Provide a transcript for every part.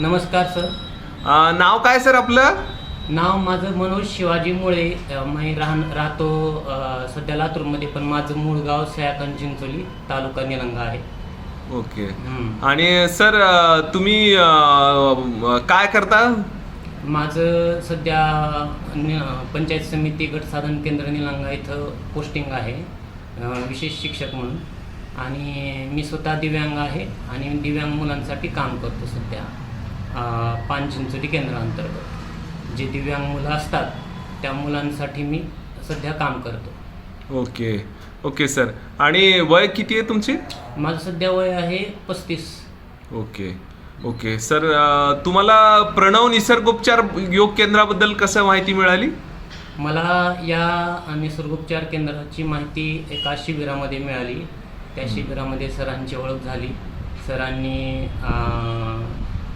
नमस्कार सर. नाव काय सर आपलं? नाव माझं मनोज शिवाजी मुळे. मी राहतो सध्या लातूरमध्ये, पण माझं मूळ गाव सयाकन चिंचोली, तालुका निलंगा आहे. ओके. आणि सर तुम्ही काय करता? माझं सध्या पंचायत समिती गट साधन केंद्र निलंगा इथं पोस्टिंग आहे, विशेष शिक्षक म्हणून. आणि मी स्वतः दिव्यांग आहे आणि दिव्यांग मुलांसाठी काम करतो सध्या पानचिंचोली केंद्राअंतर्गत. जे दिव्यांग मुलं असतात त्या मुलांसाठी मी सध्या काम करतो. Okay okay sir. आणि वय किती आहे तुमची? माझं सध्या वय आहे 35. Okay okay sir. तुम्हाला प्रणव निसर्गोपचार योग केंद्राबद्दल कसं माहिती मिळाली? मला या निसर्गोपचार केंद्राची माहिती एका शिबिरामध्ये मिळाली. त्या शिबिरामध्ये सरांची ओळख झाली. सरांनी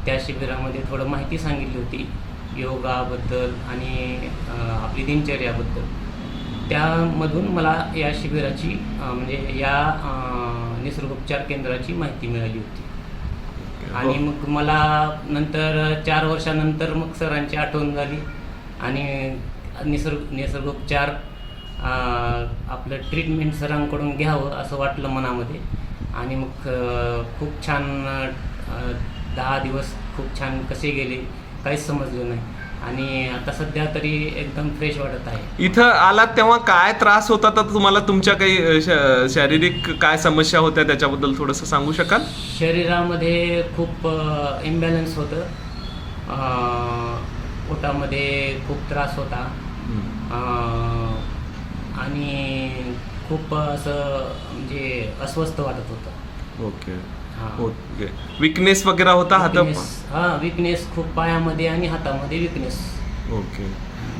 त्या शिबिरामध्ये थोडं माहिती सांगितली होती योगाबद्दल आणि आपली दिनचर्याबद्दल. त्यामधून मला या शिबिराची म्हणजे या निसर्गोपचार केंद्राची माहिती मिळाली होती. आणि मग मला नंतर 4 वर्षानंतर मग सरांची आठवण झाली आणि निसर्गोपचार आपलं ट्रीटमेंट सरांकडून घ्यावं असं वाटलं मनामध्ये. आणि मग खूप छान 10 दिवस खूप छान कसे गेले काहीच समजलं नाही. आणि आता सध्या तरी एकदम फ्रेश वाटत आहे. इथं आलात तेव्हा काय त्रास होता तर तुम्हाला? तुमच्या काही शारीरिक काय समस्या होत्या त्याच्याबद्दल थोडंसं सांगू शकाल? शरीरामध्ये खूप इम्बॅलन्स होतं. पोटामध्ये खूप त्रास होता आणि खूप असं म्हणजे अस्वस्थ वाटत होतं. Okay okay. विकनेस वगैरे होता हातात? हां, विकनेस खूप पायामध्ये आणि हातामध्ये विकनेस. ओके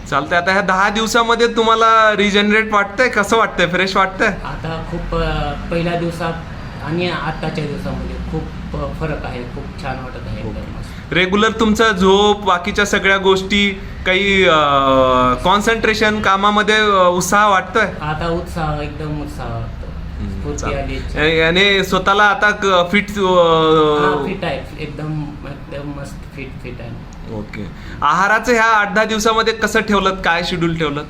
चालतंय. आता ह्या 10 दिवसामध्ये तुम्हाला रिजनरेट वाटतंय? कसं वाटतंय? फ्रेश वाटतंय? आता खूप पहिल्या दिवसात आणि आत्ताच्या दिवसामध्ये खूप फरक आहे. खूप छान वाटत आहे. रेग्युलर तुमचं झोप बाकीच्या सगळ्या गोष्टी काही कॉन्सन्ट्रेशन कामामध्ये उत्साह वाटतोय? आता उत्साह एकदम उत्साह वाटतो. आणि स्वतःला आता फिट आहे एकदम मस्त फिट आहे. ओके. आहाराचं ह्या 8-10 दिवसामध्ये कसं ठेवलं? काय शेड्यूल ठेवलं?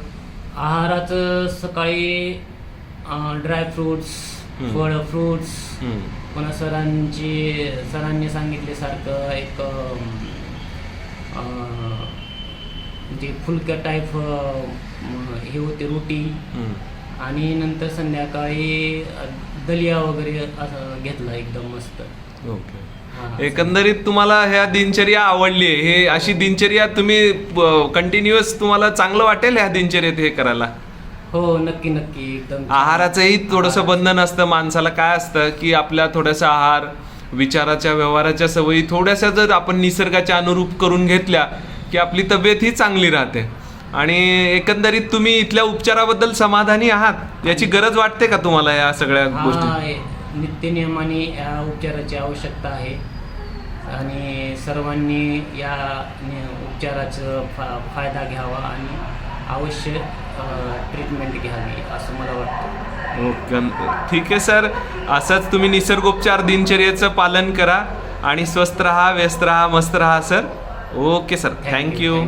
आहाराचं सकाळी ड्रायफ्रुट्स, फळ फ्रुट्स, पुन्हा सरांनी सांगितल्यासारखं एक म्हणजे फुलक्या टाईप हे होते रोटी. आणि नंतर संध्याकाळी दलिया वगैरे असं घेतला एकदम मस्त. ओके. एकंदरीत तुम्हाला ह्या दिनचर्या आवडली आहे? हे अशी दिनचर्या तुम्ही कंटिन्युअस तुम्हाला चांगलं वाटेल ह्या दिनचर्येत हे करायला? हो, नक्की नक्की. एकदम. आहाराचंही थोडंसं बंधन असतं माणसाला. काय असतं की आपल्या थोडासा आहार, विचाराच्या व्यवहाराच्या सवयी थोड्याशा जर आपण निसर्गाच्या अनुरूप करून घेतल्या की आपली तब्येत ही चांगली राहते. आणि एकंदरीत तुम्ही इथल्या उपचाराबद्दल समाधानी आहात? याची गरज वाटते का तुम्हाला या सगळ्या गोष्टी? नित्यनियमाने या उपचाराची आवश्यकता आहे आणि सर्वांनी या उपचाराचा फायदा घ्यावा आणि अवश्य ट्रीटमेंट घ्यावी असं मला वाटतं. ओके ठीक आहे सर. असंच तुम्ही निसर्गोपचार दिनचर्येचं पालन करा आणि स्वस्थ राहा, व्यस्त राहा, मस्त राहा सर. Okay sir. थँक्यू.